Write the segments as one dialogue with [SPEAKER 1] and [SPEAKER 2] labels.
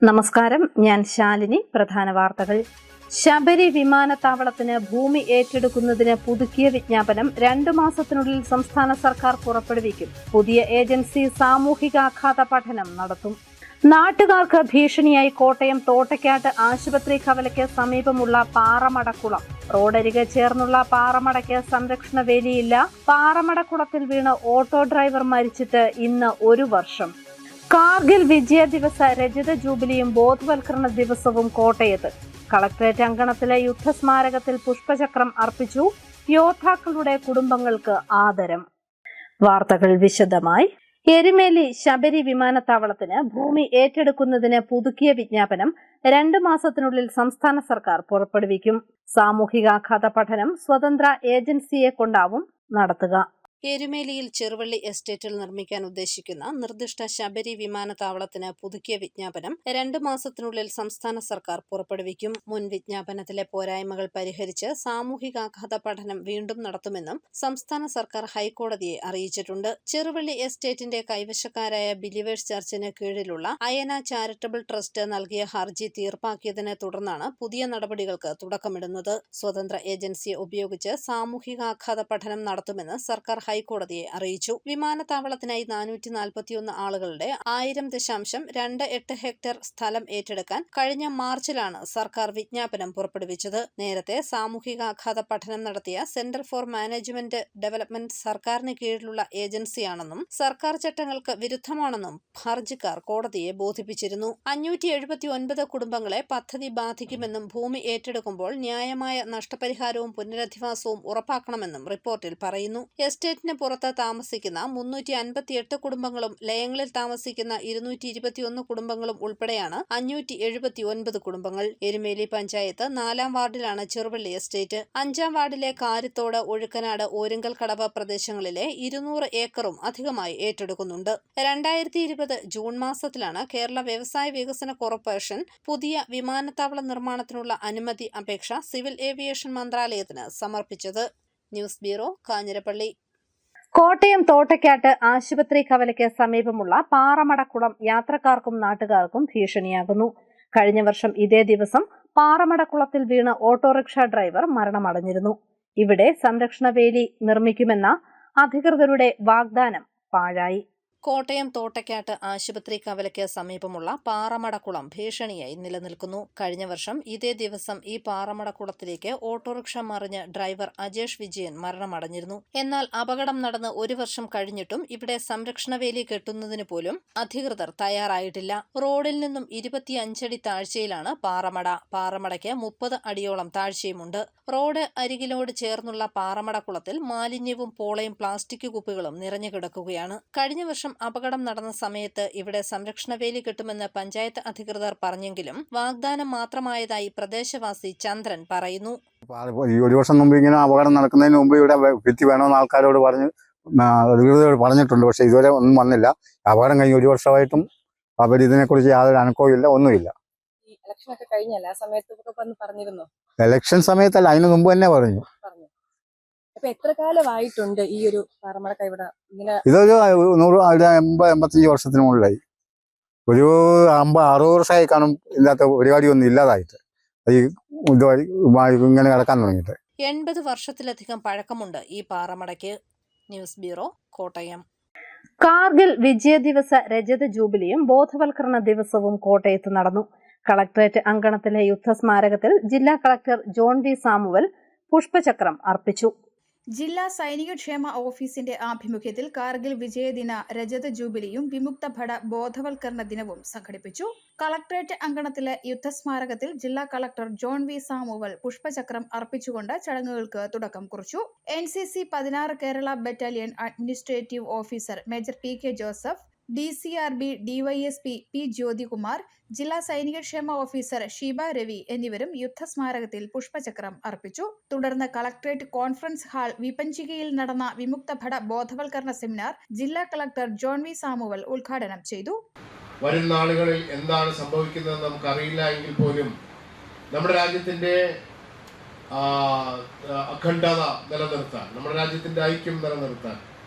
[SPEAKER 1] നമസ്കാരം, ഞാൻ ശാലിനി. പ്രധാന വാർത്തകൾ. ശബരി വിമാനത്താവളത്തിന് ഭൂമി ഏറ്റെടുക്കുന്നതിന് പുതുക്കിയ വിജ്ഞാപനം 2 മാസത്തിനുള്ളിൽ സംസ്ഥാന സർക്കാർ പുറപ്പെടുവിക്കും. പുതിയ ഏജൻസി സാമൂഹികാഘാത പഠനം നടത്തും. നാട്ടുകാർക്ക് ഭീഷണിയായി കോട്ടയം തോട്ടയ്ക്കാട്ട് ആശുപത്രി കവലയ്ക്ക് സമീപമുള്ള പാറമടക്കുളം. റോഡരികെ ചേർന്നുള്ള പാറമടയ്ക്ക് സംരക്ഷണ വേലിയില്ല. പാറമടക്കുളത്തിൽ വീണ് ഓട്ടോ ഡ്രൈവർ മരിച്ചിട്ട് ഇന്ന് 1 വർഷം. കാർഗിൽ വിജയ ദിവസ രജത ജൂബിലിയും ബോധവൽക്കരണ ദിവസവും കോട്ടയത്ത്. കളക്ടറേറ്റ് അങ്കണത്തിലെ യുദ്ധസ്മാരകത്തിൽ പുഷ്പചക്രം അർപ്പിച്ചു. യോദ്ധാക്കളുടെ കുടുംബങ്ങൾക്ക് ആദരം. വാർത്തകൾ വിശദമായി. എരുമേലി ശബരി വിമാനത്താവളത്തിന് ഭൂമി ഏറ്റെടുക്കുന്നതിന് പുതുക്കിയ വിജ്ഞാപനം 2 മാസത്തിനുള്ളിൽ സംസ്ഥാന സർക്കാർ പുറപ്പെടുവിക്കും. സാമൂഹികാഘാത പഠനം സ്വതന്ത്ര ഏജൻസിയെ കൊണ്ടാവും നടത്തുക. എരുമേലിയിൽ ചെറുവള്ളി എസ്റ്റേറ്റിൽ നിർമ്മിക്കാൻ ഉദ്ദേശിക്കുന്ന നിർദ്ദിഷ്ട ശബരി വിമാനത്താവളത്തിന് പുതുക്കിയ വിജ്ഞാപനം 2 മാസത്തിനുള്ളിൽ സംസ്ഥാന സർക്കാർ പുറപ്പെടുവിക്കും. മുൻ വിജ്ഞാപനത്തിലെ പോരായ്മകൾ പരിഹരിച്ച് സാമൂഹികാഘാത പഠനം വീണ്ടും നടത്തുമെന്നും സംസ്ഥാന സർക്കാർ ഹൈക്കോടതിയെ അറിയിച്ചിട്ടുണ്ട്. ചെറുവള്ളി എസ്റ്റേറ്റിന്റെ കൈവശക്കാരായ ബിലീവേഴ്സ് ചർച്ചിന് കീഴിലുള്ള അയന ചാരിറ്റബിൾ ട്രസ്റ്റ് നൽകിയ ഹർജി തീർപ്പാക്കിയതിനെ തുടർന്നാണ് പുതിയ നടപടികൾക്ക് തുടക്കമിടുന്നത്. സ്വതന്ത്ര ഏജൻസിയെ ഉപയോഗിച്ച് സാമൂഹികാഘാത പഠനം നടത്തുമെന്ന് സർക്കാർ ഹൈക്കോടതിയെ അറിയിച്ചു. വിമാനത്താവളത്തിനായി 441 ആളുകളുടെ 1000.28 ഹെക്ടർ സ്ഥലം ഏറ്റെടുക്കാൻ കഴിഞ്ഞ മാർച്ചിലാണ് സർക്കാർ വിജ്ഞാപനം പുറപ്പെടുവിച്ചത്. നേരത്തെ സാമൂഹികാഘാത പഠനം നടത്തിയ സെന്റർ ഫോർ മാനേജ്മെന്റ് ഡെവലപ്മെന്റ് സർക്കാരിന് കീഴിലുള്ള ഏജൻസിയാണെന്നും സർക്കാർ ചട്ടങ്ങൾക്ക് വിരുദ്ധമാണെന്നും ഹർജിക്കാർ കോടതിയെ ബോധിപ്പിച്ചിരുന്നു. 579 കുടുംബങ്ങളെ പദ്ധതി ബാധിക്കുമെന്നും ഭൂമി ഏറ്റെടുക്കുമ്പോൾ ന്യായമായ നഷ്ടപരിഹാരവും പുനരധിവാസവും ഉറപ്പാക്കണമെന്നും റിപ്പോർട്ടിൽ പറയുന്നു. എസ്റ്റേറ്റിന് പുറത്ത് താമസിക്കുന്ന 358 കുടുംബങ്ങളും ലയങ്ങളിൽ താമസിക്കുന്ന 221 കുടുംബങ്ങളും ഉൾപ്പെടെയാണ് 579 കുടുംബങ്ങൾ. എരുമേലി പഞ്ചായത്ത് 4-ാം വാർഡിലാണ് ചെറുവള്ളി എസ്റ്റേറ്റ്. 5-ാം വാർഡിലെ കാരിത്തോട്, ഒഴുക്കനാട്, ഓരുങ്കൽ കടവ് പ്രദേശങ്ങളിലെ 200 ഏക്കറും അധികമായി ഏറ്റെടുക്കുന്നുണ്ട്. 2020 ജൂൺ മാസത്തിലാണ് കേരള വ്യവസായ വികസന കോർപ്പറേഷൻ പുതിയ വിമാനത്താവള നിർമ്മാണത്തിനുള്ള അനുമതി അപേക്ഷ സിവിൽ ഏവിയേഷൻ മന്ത്രാലയത്തിന് സമർപ്പിച്ചത്. News bureau, Kanjirappally. കോട്ടയം തോട്ടയ്ക്കാട്ട് ആശുപത്രി കവലയ്ക്ക് സമീപമുള്ള പാറമടക്കുളം യാത്രക്കാർക്കും നാട്ടുകാർക്കും ഭീഷണിയാകുന്നു. കഴിഞ്ഞ വർഷം ഇതേ ദിവസം പാറമടക്കുളത്തിൽ വീണ് ഓട്ടോറിക്ഷ ഡ്രൈവർ മരണമടഞ്ഞിരുന്നു. ഇവിടെ സംരക്ഷണ വേലി നിർമ്മിക്കുമെന്ന അധികൃതരുടെ വാഗ്ദാനം പാഴായി. കോട്ടയം തോട്ടയ്ക്കാട്ട് ആശുപത്രി കവലയ്ക്ക് സമീപമുള്ള പാറമടക്കുളം ഭീഷണിയായി നിലനിൽക്കുന്നു. കഴിഞ്ഞ വർഷം ഇതേ ദിവസം ഈ പാറമടക്കുളത്തിലേക്ക് ഓട്ടോറിക്ഷ മറിഞ്ഞ് ഡ്രൈവർ അജേഷ് വിജയൻ മരണമടഞ്ഞിരുന്നു. എന്നാൽ അപകടം നടന്ന് 1 വർഷം കഴിഞ്ഞിട്ടും ഇവിടെ സംരക്ഷണ വേലി കെട്ടുന്നതിന് പോലും അധികൃതർ തയ്യാറായിട്ടില്ല. റോഡിൽ നിന്നും 25 അടി താഴ്ചയിലാണ് പാറമട. പാറമടയ്ക്ക് 30 അടിയോളം താഴ്ചയുമുണ്ട്. റോഡ് അരികിലോട് ചേർന്നുള്ള പാറമടക്കുളത്തിൽ മാലിന്യവും പോളയും പ്ലാസ്റ്റിക് കുപ്പികളും നിറഞ്ഞു കിടക്കുകയാണ്. കഴിഞ്ഞ വർഷം അപകടം നടന്ന സമയത്ത് ഇവിടെ സംരക്ഷണ വേലി കെട്ടുമെന്ന് പഞ്ചായത്ത് അധികൃതർ പറഞ്ഞെങ്കിലും വാഗ്ദാനം മാത്രമായതായി പ്രദേശവാസി ചന്ദ്രൻ പറയുന്നു.
[SPEAKER 2] 1 വർഷം മുമ്പ് ഇങ്ങനെ അപകടം നടക്കുന്നതിന് മുമ്പ് ഇവിടെ ഭിത്തി വേണമെന്ന് ആൾക്കാരോട് അധികൃതരോട് പറഞ്ഞിട്ടുണ്ട്. പക്ഷെ ഇതുവരെ ഒന്നും വന്നില്ല. അപകടം കഴിഞ്ഞ് 1 വർഷമായിട്ടും ഇതിനെക്കുറിച്ച് യാതൊരു അനക്കവും ഇല്ല, ഒന്നുമില്ല. ഇലക്ഷൻ സമയത്തല്ല, അതിന് മുമ്പ് തന്നെ പറഞ്ഞു.
[SPEAKER 3] എത്ര കാലമായിട്ടുണ്ട് ഈ ഒരു പാറമടക്ക ഇവിടെ ഇങ്ങനെ?
[SPEAKER 2] ഇതൊരു 180-85 വർഷത്തിന് മുകളിലായി. ഒരു 50-60 വർഷമായി കാണും ഇതിനകത്ത് പരിപാടിയൊന്നും ഇല്ലാതായിട്ട് ഇങ്ങനെ കിടക്കാൻ തുടങ്ങിയിട്ട്.
[SPEAKER 1] 80 വർഷത്തിലധികം പഴക്കമുണ്ട് ഈ പാറമടയ്ക്ക്. News bureau, Kottayam. കാർഗിൽ വിജയ ദിവസ രജത ജൂബിലിയും ബോധവൽക്കരണ ദിവസവും കോട്ടയത്ത് നടന്നു. കളക്ടറേറ്റ് അങ്കണത്തിലെ യുദ്ധസ്മാരകത്തിൽ ജില്ലാ കളക്ടർ ജോൺ വി സാമുവൽ പുഷ്പചക്രം അർപ്പിച്ചു.
[SPEAKER 4] ജില്ലാ സൈനികക്ഷേമ ഓഫീസിന്റെ ആഭിമുഖ്യത്തിൽ കാർഗിൽ വിജയദിന രജത ജൂബിലിയും വിമുക്ത ഭട ബോധവൽക്കരണ ദിനവും സംഘടിപ്പിച്ചു. കളക്ടറേറ്റ് അങ്കണത്തിലെ യുദ്ധസ്മാരകത്തിൽ ജില്ലാ കളക്ടർ ജോൺ വി സാമുവൽ പുഷ്പചക്രം അർപ്പിച്ചുകൊണ്ട് ചടങ്ങുകൾക്ക് തുടക്കം കുറിച്ചു. NCC 16 Kerala battalion administrative officer major PK Joseph, DCRB DYSP P Jyothikumar, ജില്ലാ സൈനികക്ഷേമ ഓഫീസർ ഷീബ രവി എന്നിവരും യുദ്ധസ്മാരകത്തിൽ പുഷ്പചക്രം അർപ്പിച്ചു. തുടർന്ന് കളക്ടറേറ്റ് കോൺഫറൻസ് ഹാൾ വിപഞ്ചികയിൽ നടന്ന വിമുക്ത ഭട ബോധവൽക്കരണ സെമിനാർ ജില്ലാ കളക്ടർ ജോൺ വി സാമുവൽ ഉദ്ഘാടനം ചെയ്തു.
[SPEAKER 5] വരും നാളുകളിൽ എന്താണ് സംഭവിക്കുന്നതെന്ന് നമുക്കറിയില്ല എങ്കിൽ പോലും നമ്മുടെ രാജ്യത്തിന്റെ അഖണ്ഡത നിലനിർത്താൻ, നമ്മുടെ രാജ്യത്തിന്റെ ഐക്യം നിലനിർത്താൻ,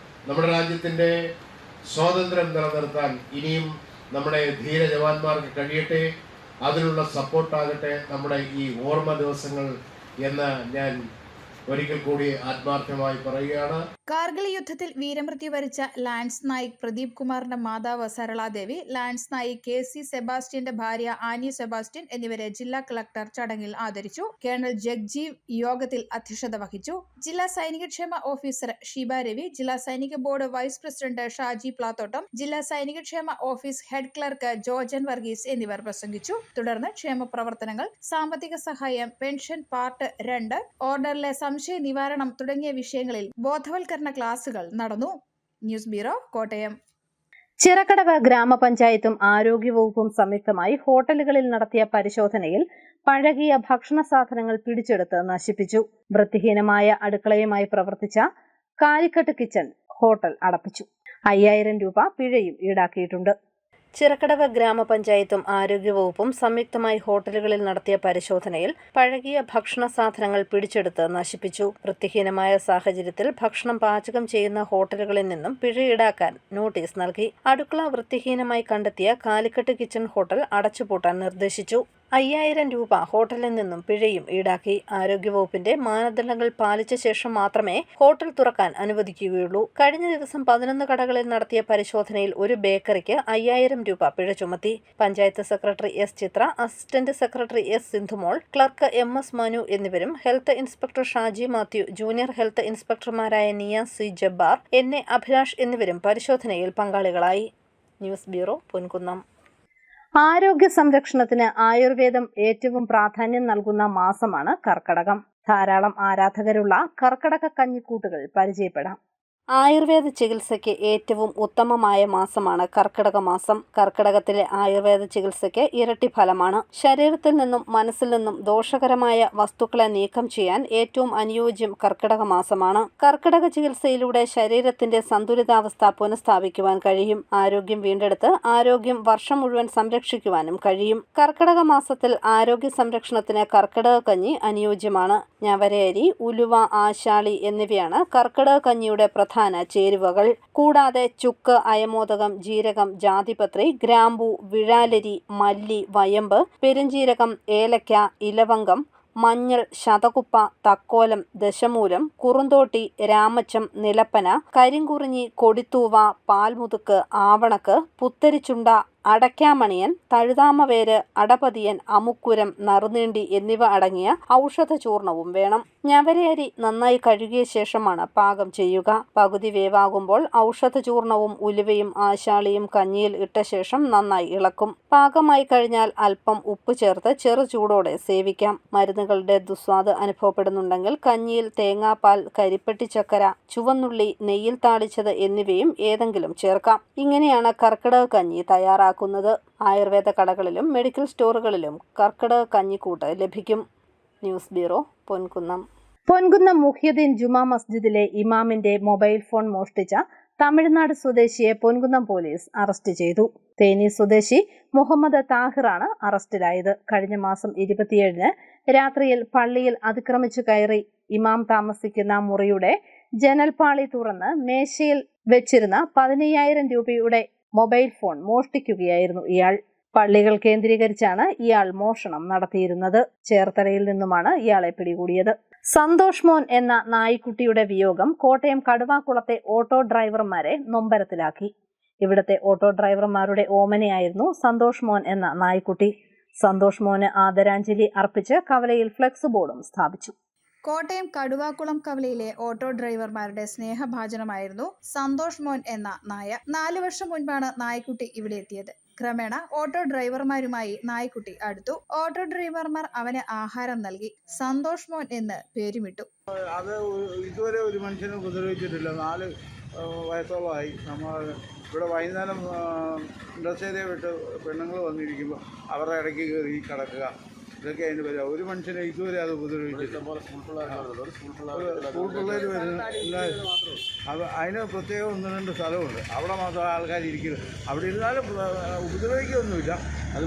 [SPEAKER 5] നമ്മുടെ രാജ്യത്തിന്റെ സ്വാതന്ത്ര്യം നിലനിർത്താൻ ഇനിയും നമ്മുടെ ധീര ജവാന്മാർക്ക് കഴിയട്ടെ. അതിനുള്ള സപ്പോർട്ടാകട്ടെ നമ്മുടെ ഈ ഓർമ്മ ദിവസങ്ങൾ എന്ന് ഞാൻ ഒരിക്കൽ കൂടി ആത്മാർത്ഥമായി പറയുകയാണ്.
[SPEAKER 4] കാർഗിൽ യുദ്ധത്തിൽ വീരമൃത്യു വരിച്ച ലാൻസ് നായിക് പ്രദീപ് കുമാറിന്റെ മാതാവ് സരളാദേവി, ലാൻസ് നായിക് KC സെബാസ്റ്റ്യന്റെ ഭാര്യ ആനി സെബാസ്റ്റ്യൻ എന്നിവരെ ജില്ലാ കളക്ടർ ചടങ്ങിൽ ആദരിച്ചു. കേണൽ ജഗ്ജീവ് യോഗത്തിൽ അധ്യക്ഷത വഹിച്ചു. ജില്ലാ സൈനികക്ഷേമ ഓഫീസർ ഷീബ രവി, ജില്ലാ സൈനിക board vice president Shaji Plathottam, ജില്ലാ സൈനികക്ഷേമ office head clerk Jorjan Varghese എന്നിവർ പ്രസംഗിച്ചു. തുടർന്ന് ക്ഷേമ പ്രവർത്തനങ്ങൾ, സാമ്പത്തിക സഹായം, പെൻഷൻ പാർട്ട് 2, ഓർഡറിലെ സംശയ നിവാരണം തുടങ്ങിയ വിഷയങ്ങളിൽ ബോധവൽക്കരണ ക്ലാസുകൾ നടന്നു. News bureau, Kottayam.
[SPEAKER 1] ചിറക്കടവ് ഗ്രാമപഞ്ചായത്തും ആരോഗ്യവകുപ്പും സംയുക്തമായി ഹോട്ടലുകളിൽ നടത്തിയ പരിശോധനയിൽ പഴകിയ ഭക്ഷണ സാധനങ്ങൾ പിടിച്ചെടുത്ത് നശിപ്പിച്ചു. വൃത്തിഹീനമായ അടുക്കളയുമായി പ്രവർത്തിച്ച കാലിക്കട്ട് കിച്ചൺ ഹോട്ടൽ അടപ്പിച്ചു. 5000 രൂപ പിഴയും ഈടാക്കിയിട്ടുണ്ട്. ചിറക്കടവ് ഗ്രാമപഞ്ചായത്തും ആരോഗ്യവകുപ്പും സംയുക്തമായി ഹോട്ടലുകളിൽ നടത്തിയ പരിശോധനയിൽ പഴകിയ ഭക്ഷണ സാധനങ്ങൾ പിടിച്ചെടുത്ത് നശിപ്പിച്ചു. വൃത്തിഹീനമായ സാഹചര്യത്തിൽ ഭക്ഷണം പാചകം ചെയ്യുന്ന ഹോട്ടലുകളിൽ നിന്നും പിഴ ഈടാക്കാൻ നോട്ടീസ് നൽകി. അടുക്കള വൃത്തിഹീനമായി കണ്ടെത്തിയ കാലിക്കട്ട് കിച്ചൺ ഹോട്ടൽ അടച്ചുപൂട്ടാൻ നിർദ്ദേശിച്ചു. 5000 രൂപ ഹോട്ടലിൽ നിന്നും പിഴയും ഈടാക്കി. ആരോഗ്യവകുപ്പിന്റെ മാനദണ്ഡങ്ങൾ പാലിച്ച ശേഷം മാത്രമേ ഹോട്ടൽ തുറക്കാൻ അനുവദിക്കുകയുള്ളൂ. കഴിഞ്ഞ ദിവസം 11 കടകളിൽ നടത്തിയ പരിശോധനയിൽ ഒരു ബേക്കറിക്ക് 5000 രൂപ പിഴ ചുമത്തി. Panchayat secretary S Chithra, assistant secretary S Sindhumol, clerk MS Manu എന്നിവരും health inspector Shaji Mathew, junior health ഇൻസ്പെക്ടർമാരായ നിയാസ് C ജബ്ബാർ, NA അഭിലാഷ് എന്നിവരും പരിശോധനയിൽ പങ്കാളികളായി. News bureau, Ponkunnam. ആരോഗ്യ സംരക്ഷണത്തിന് ആയുർവേദം ഏറ്റവും പ്രാധാന്യം നൽകുന്ന മാസമാണ് കർക്കടകം. ധാരാളം ആരാധകരുള്ള കർക്കടക കഞ്ഞിക്കൂട്ടുകൾ പരിചയപ്പെടാം. ആയുർവേദ ചികിത്സയ്ക്ക് ഏറ്റവും ഉത്തമമായ മാസമാണ് കർക്കിടക മാസം. കർക്കിടകത്തിലെ ആയുർവേദ ചികിത്സയ്ക്ക് ഇരട്ടി ഫലമാണ്. ശരീരത്തിൽ നിന്നും മനസ്സിൽ നിന്നും ദോഷകരമായ വസ്തുക്കളെ നീക്കം ചെയ്യാൻ ഏറ്റവും അനുയോജ്യം കർക്കിടക മാസമാണ്. കർക്കിടക ചികിത്സയിലൂടെ ശരീരത്തിന്റെ സന്തുലിതാവസ്ഥ പുനഃസ്ഥാപിക്കുവാൻ കഴിയും. ആരോഗ്യം വീണ്ടെടുത്ത് ആരോഗ്യം വർഷം മുഴുവൻ സംരക്ഷിക്കുവാനും കഴിയും. കർക്കിടക മാസത്തിൽ ആരോഗ്യ സംരക്ഷണത്തിന് കർക്കിടക കഞ്ഞി അനുയോജ്യമാണ്. ഞവരയരി, ഉലുവ, ആശാളി എന്നിവയാണ് കർക്കിടക കഞ്ഞിയുടെ പ്രധാന ചേരുവകൾ. കൂടാതെ ചുക്ക്, അയമോദകം, ജീരകം, ജാതിപത്രി, ഗ്രാമ്പു, വിഴാലരി, മല്ലി, വയമ്പ്, പെരുംജീരകം, ഏലക്ക, ഇലവങ്കം, മഞ്ഞൾ, ശതകുപ്പ, തക്കോലം, ദശമൂലം, കുറുന്തോട്ടി, രാമച്ചം, നിലപ്പന, കരിങ്കുറിഞ്ഞി, കൊടിത്തൂവ, പാൽമുതുക്ക്, ആവണക്ക്, പുത്തരിച്ചുണ്ട, അടയ്ക്കാമണിയൻ, തഴുതാമവേര്, അടപതിയൻ, അമുക്കുരം, നറുനീണ്ടി എന്നിവ അടങ്ങിയ ഔഷധ ചൂർണവും വേണം. ഞവരയരി നന്നായി കഴുകിയ ശേഷമാണ് പാകം ചെയ്യുക. പകുതി വേവാകുമ്പോൾ ഔഷധ ചൂർണവും ഉലുവയും ആശാളിയും കഞ്ഞിയിൽ ഇട്ട ശേഷം നന്നായി ഇളക്കും. പാകമായി കഴിഞ്ഞാൽ അല്പം ഉപ്പ് ചേർത്ത് ചെറു ചൂടോടെ സേവിക്കാം. മരുന്നുകളുടെ ദുസ്വാദ് അനുഭവപ്പെടുന്നുണ്ടെങ്കിൽ കഞ്ഞിയിൽ തേങ്ങാപ്പാൽ, കരിപ്പെട്ടി ചക്കര, ചുവന്നുള്ളി, നെയ്യിൽ താളിച്ചത് എന്നിവയും ഏതെങ്കിലും ചേർക്കാം. ഇങ്ങനെയാണ് കർക്കിടക കഞ്ഞി തയ്യാറാക്കുന്നത്. ആയുർവേദ കടകളിലും മെഡിക്കൽ സ്റ്റോറുകളിലും കർക്കിടക കഞ്ഞിക്കൂട്ട് ലഭിക്കും. News bureau, Ponkunnam. പൊൻകുന്നം മുഹ്യദ്ദീൻ ജുമാ മസ്ജിദിലെ ഇമാമിന്റെ മൊബൈൽ ഫോൺ മോഷ്ടിച്ച തമിഴ്നാട് സ്വദേശിയെ പൊൻകുന്നം പോലീസ് അറസ്റ്റ് ചെയ്തു. തേനി സ്വദേശി മുഹമ്മദ് താഹിറാണ് അറസ്റ്റിലായത്. കഴിഞ്ഞ മാസം 27-ന് രാത്രിയിൽ പള്ളിയിൽ അതിക്രമിച്ചു കയറി ഇമാം താമസിക്കുന്ന മുറിയുടെ ജനൽപാളി തുറന്ന് മേശയിൽ വെച്ചിരുന്ന 15,000 രൂപയുടെ മൊബൈൽ ഫോൺ മോഷ്ടിക്കുകയായിരുന്നു ഇയാൾ. പള്ളികൾ കേന്ദ്രീകരിച്ചാണ് ഇയാൾ മോഷണം നടത്തിയിരുന്നത്. ചേർത്തലയിൽ നിന്നുമാണ് ഇയാളെ പിടികൂടിയത്. സന്തോഷ് മോൻ എന്ന നായ്ക്കുട്ടിയുടെ വിയോഗം കോട്ടയം കടുവാക്കുളത്തെ ഓട്ടോ ഡ്രൈവർമാരെ നൊമ്പരത്തിലാക്കി. ഇവിടുത്തെ ഓട്ടോ ഡ്രൈവർമാരുടെ ഓമനയായിരുന്നു സന്തോഷ് മോൻ എന്ന നായ്ക്കുട്ടി. സന്തോഷ് മോന് ആദരാഞ്ജലി അർപ്പിച്ച് കവലയിൽ ഫ്ലെക്സ് ബോർഡും സ്ഥാപിച്ചു.
[SPEAKER 4] കോട്ടയം കടുവാക്കുളം കവലയിലെ ഓട്ടോ ഡ്രൈവർമാരുടെ സ്നേഹഭാജനമായിരുന്നു സന്തോഷ് മോൻ എന്ന നായ. 4 വർഷം മുൻപാണ് നായ്ക്കുട്ടി ഇവിടെ എത്തിയത്. ക്രമേണ ഓട്ടോ ഡ്രൈവർമാരുമായി നായ്ക്കുട്ടി അടുത്തു. ഓട്ടോ ഡ്രൈവർമാർ അവന് ആഹാരം നൽകി. സന്തോഷ് മോൻ എന്ന് പേരുമിട്ടു.
[SPEAKER 6] അത് ഇതുവരെ ഒരു മനുഷ്യനെ ഉപദ്രവിച്ചിട്ടില്ല. 4 വയസ്സോളമായി. നമ്മൾ ഇവിടെ വൈകുന്നേരം ഇൻഡസ്ട്രിയെ വിട്ട് പെണ്ണുങ്ങൾ വന്നിരിക്കുമ്പോൾ അവരുടെ ഇടയ്ക്ക് കയറി കിടക്കുക, ഇതൊക്കെ അതിന് വരിക. ഒരു മനുഷ്യനെ ഇതുവരെ അത് ഉപദ്രവിച്ചില്ല. സ്കൂൾ പിള്ളേർ വരുന്ന അത് അതിന് പ്രത്യേകം 1-2 സ്ഥലമുണ്ട്. അവിടെ മാത്രം ആൾക്കാർ ഇരിക്കുന്നത്. അവിടെ ഇരുന്നാലും ഉപദ്രവിക്കൊന്നുമില്ല. അത്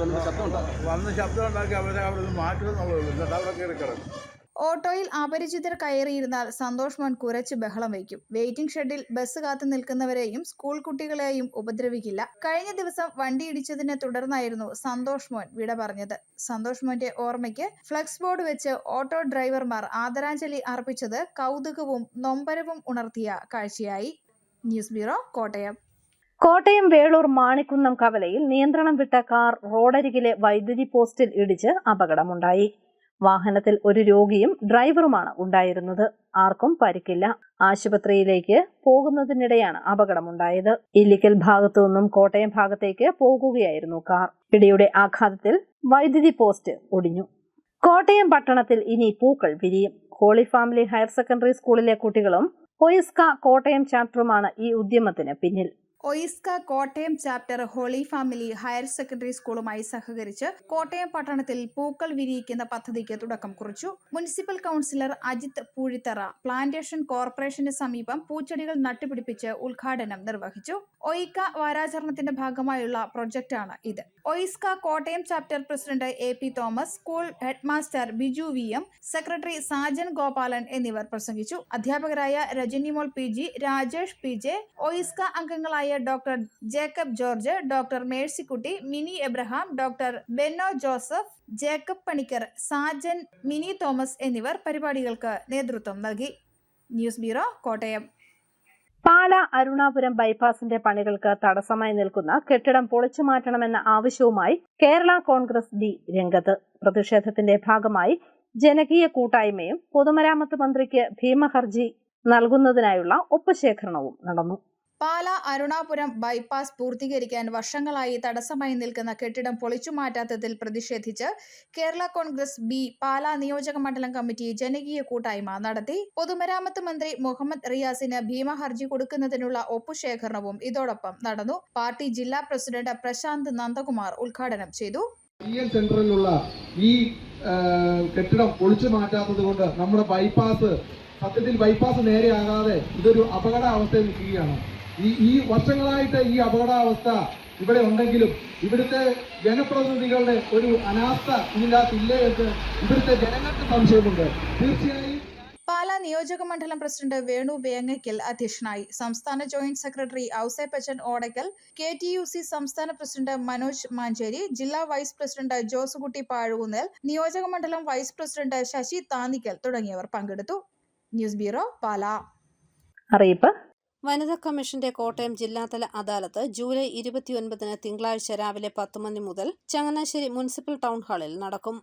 [SPEAKER 6] വന്ന് ശബ്ദം ഉണ്ടാക്കി അവരെ അവിടെ നിന്ന് മാറ്റുക എന്നുള്ളൂ. എന്നിട്ട് അവിടെ കയറി കിടക്കും.
[SPEAKER 4] ഓട്ടോയിൽ അപരിചിതർ കയറിയിരുന്നാൽ സന്തോഷ് മോൻ കുരച്ച് ബഹളം വയ്ക്കും. വെയിറ്റിംഗ് ഷെഡിൽ ബസ് കാത്തു നിൽക്കുന്നവരെയും സ്കൂൾ കുട്ടികളെയും ഉപദ്രവിക്കില്ല. കഴിഞ്ഞ ദിവസം വണ്ടിയിടിച്ചതിനെ തുടർന്നായിരുന്നു സന്തോഷ് മോൻ വിട പറഞ്ഞത്. സന്തോഷ് മോന്റെ ഓർമ്മയ്ക്ക് ഫ്ലക്സ് ബോർഡ് വെച്ച് ഓട്ടോ ഡ്രൈവർമാർ ആദരാഞ്ജലി അർപ്പിച്ചത് കൗതുകവും നൊമ്പരവും ഉണർത്തിയ കാഴ്ചയായി. News bureau, Kottayam.
[SPEAKER 1] കോട്ടയം വേളൂർ മാണിക്കുന്നം കവലയിൽ നിയന്ത്രണം വിട്ട കാർ റോഡരികിലെ വൈദ്യുതി പോസ്റ്റിൽ ഇടിച്ച് അപകടമുണ്ടായി. വാഹനത്തിൽ ഒരു രോഗിയും ഡ്രൈവറുമാണ് ഉണ്ടായിരുന്നത്. ആർക്കും പരിക്കില്ല. ആശുപത്രിയിലേക്ക് പോകുന്നതിനിടെയാണ് അപകടമുണ്ടായത്. ഇല്ലിക്കൽ ഭാഗത്തു നിന്നും കോട്ടയം ഭാഗത്തേക്ക് പോകുകയായിരുന്നു കാർ. ഇടിയുടെ ആഘാതത്തിൽ വൈദ്യുതി പോസ്റ്റ് ഒടിഞ്ഞു. കോട്ടയം പട്ടണത്തിൽ ഇനി പൂക്കൾ വിരിയും. ഹോളി ഫാമിലി ഹയർ സെക്കൻഡറി സ്കൂളിലെ കുട്ടികളും ഒയിസ്ക കോട്ടയം ചാപ്റ്ററുമാണ് ഈ ഉദ്യമത്തിന് പിന്നിൽ.
[SPEAKER 4] OISCA Kottayam chapter holy family higher secondary സ്കൂളുമായി സഹകരിച്ച് കോട്ടയം പട്ടണത്തിൽ പൂക്കൾ വിരിയിക്കുന്ന പദ്ധതിക്ക് തുടക്കം കുറിച്ചു. Municipal councillor Ajith Poozhithara plantation കോർപ്പറേഷന് സമീപം പൂച്ചെടികൾ നട്ടുപിടിപ്പിച്ച് ഉദ്ഘാടനം നിർവഹിച്ചു. ഒയിക്ക വാരാചരണത്തിന്റെ ഭാഗമായുള്ള പ്രൊജക്ടാണ് ഇത്. OISCA Kottayam chapter president AP Thomas, school headmaster Biju VM, secretary Sajan Gopalan എന്നിവർ പ്രസംഗിച്ചു. അധ്യാപകരായ Rajanimol PG, Rajesh PJ, OISCA അംഗങ്ങളായ doctor Jacob George, doctor Mercykutty, Mini Abraham, doctor Benno Joseph, Jacob Panicker, Sajan, Mini Thomas എന്നിവർ പരിപാടികൾക്ക് നേതൃത്വം നൽകി. News bureau, Kottayam.
[SPEAKER 1] പാല അരുണാപുരം ബൈപ്പാസിന്റെ പണികൾക്ക് തടസ്സമായി നിൽക്കുന്ന കെട്ടിടം പൊളിച്ചു മാറ്റണമെന്ന ആവശ്യവുമായി കേരള കോൺഗ്രസ് B രംഗത്ത്. പ്രതിഷേധത്തിന്റെ ഭാഗമായി ജനകീയ കൂട്ടായ്മയും പൊതുമരാമത്ത് മന്ത്രിക്ക് ഭീമഹർജി നൽകുന്നതിനായുള്ള ഒപ്പുശേഖരണവും നടന്നു.
[SPEAKER 4] പാല അരുണാപുരം ബൈപ്പാസ് പൂർത്തീകരിക്കാൻ വർഷങ്ങളായി തടസ്സമായി നിൽക്കുന്ന കെട്ടിടം പൊളിച്ചു മാറ്റാത്തതിൽ പ്രതിഷേധിച്ച് കേരള കോൺഗ്രസ് B പാല നിയോജക മണ്ഡലം കമ്മിറ്റി ജനകീയ കൂട്ടായ്മ നടത്തി. പൊതുമരാമത്ത് മന്ത്രി മുഹമ്മദ് റിയാസിന് ഭീമഹർജി കൊടുക്കുന്നതിനുള്ള ഒപ്പുശേഖരണവും ഇതോടൊപ്പം നടന്നു. പാർട്ടി ജില്ലാ പ്രസിഡന്റ് പ്രശാന്ത് നന്ദകുമാർ ഉദ്ഘാടനം ചെയ്തു.
[SPEAKER 7] സെന്ററിലുള്ള ഈ കെട്ടിടം പൊളിച്ചു മാറ്റാത്തത് കൊണ്ട് നമ്മുടെ ബൈപ്പാസ് സത്യത്തിൽ ബൈപ്പാസ് നേരെയാകാതെ ഇതൊരു അപകടാവസ്ഥയിൽ നിൽക്കുകയാണ്. ഈ വർഷങ്ങളായിട്ട് ഈ അപകടാവസ്ഥ ഇവിടെ ഉണ്ടെങ്കിലും ഇവിടുത്തെ ജനപ്രതിനിധികളുടെ ഒരു അനാസ്ഥ ഇതിനകത്തില്ലേ എന്ന് ഇവിടുത്തെ ജനങ്ങൾക്ക് സംശയമുണ്ട്. തീർച്ചയായും
[SPEAKER 4] പാല നിയോജക മണ്ഡലം പ്രസിഡന്റ് വേണു വേങ്ങയ്ക്കൽ അധ്യക്ഷനായി. സംസ്ഥാന joint secretary Ouseppachan Odakkal, KTUC സംസ്ഥാന പ്രസിഡന്റ് മനോജ് മാഞ്ചേരി, ജില്ലാ വൈസ് പ്രസിഡന്റ് ജോസുകുട്ടി പാഴൂന്നൽ, നിയോജക മണ്ഡലം വൈസ് പ്രസിഡന്റ് ശശി താന്നിക്കൽ തുടങ്ങിയവർ പങ്കെടുത്തു. ന്യൂസ് ബ്യൂറോ, പാല.
[SPEAKER 1] അറിയിപ്പ്: വനിതാ കമ്മീഷന്റെ കോട്ടയം ജില്ലാതല അദാലത്ത് ജൂലൈ 29 തിങ്കളാഴ്ച രാവിലെ 10 മണി മുതൽ ചങ്ങനാശ്ശേരി മുനിസിപ്പൽ ടൗൺ ഹാളിൽ നടക്കും.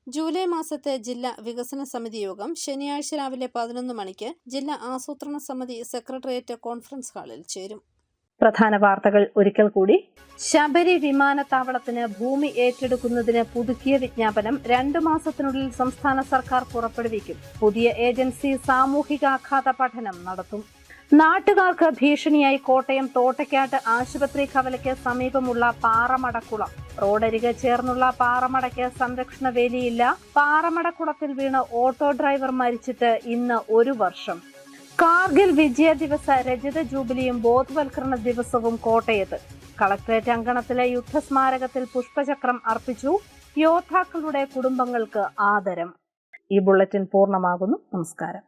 [SPEAKER 1] ജൂലൈ മാസത്തെ ജില്ലാ വികസന സമിതി യോഗം ശനിയാഴ്ച രാവിലെ 11 മണിക്ക് ജില്ലാ ആസൂത്രണ സമിതി സെക്രട്ടേറിയറ്റ് കോൺഫറൻസ് ഹാളിൽ ചേരും. പ്രധാന വാർത്തകൾ ഒരിക്കൽ കൂടി. ശബരി വിമാനത്താവളത്തിന് ഭൂമി ഏറ്റെടുക്കുന്നതിന് പുതുക്കിയ വിജ്ഞാപനം 2 മാസത്തിനുള്ളിൽ സംസ്ഥാന സർക്കാർ പുറപ്പെടുവിക്കും. പുതിയ ഏജൻസി സാമൂഹികാഘാത പഠനം നടത്തും. നാട്ടുകാർക്ക് ഭീഷണിയായി കോട്ടയം തോട്ടയ്ക്കാട്ട് ആശുപത്രി കവലയ്ക്ക് സമീപമുള്ള പാറമടക്കുളം. റോഡരികെ ചേർന്നുള്ള പാറമടയ്ക്ക് സംരക്ഷണ വേലിയില്ല. പാറമടക്കുളത്തിൽ വീണ് ഓട്ടോ ഡ്രൈവർ മരിച്ചിട്ട് ഇന്ന് 1 വർഷം. കാർഗിൽ വിജയ ദിവസ രജത ജൂബിലിയും ബോധവൽക്കരണ ദിവസവും കോട്ടയത്ത്. കളക്ടറേറ്റ് അങ്കണത്തിലെ യുദ്ധസ്മാരകത്തിൽ പുഷ്പചക്രം അർപ്പിച്ചു. യോദ്ധാക്കളുടെ കുടുംബങ്ങൾക്ക് ആദരം. ഈ ബുള്ളറ്റിൻ പൂർണ്ണമാകുന്നു. നമസ്കാരം.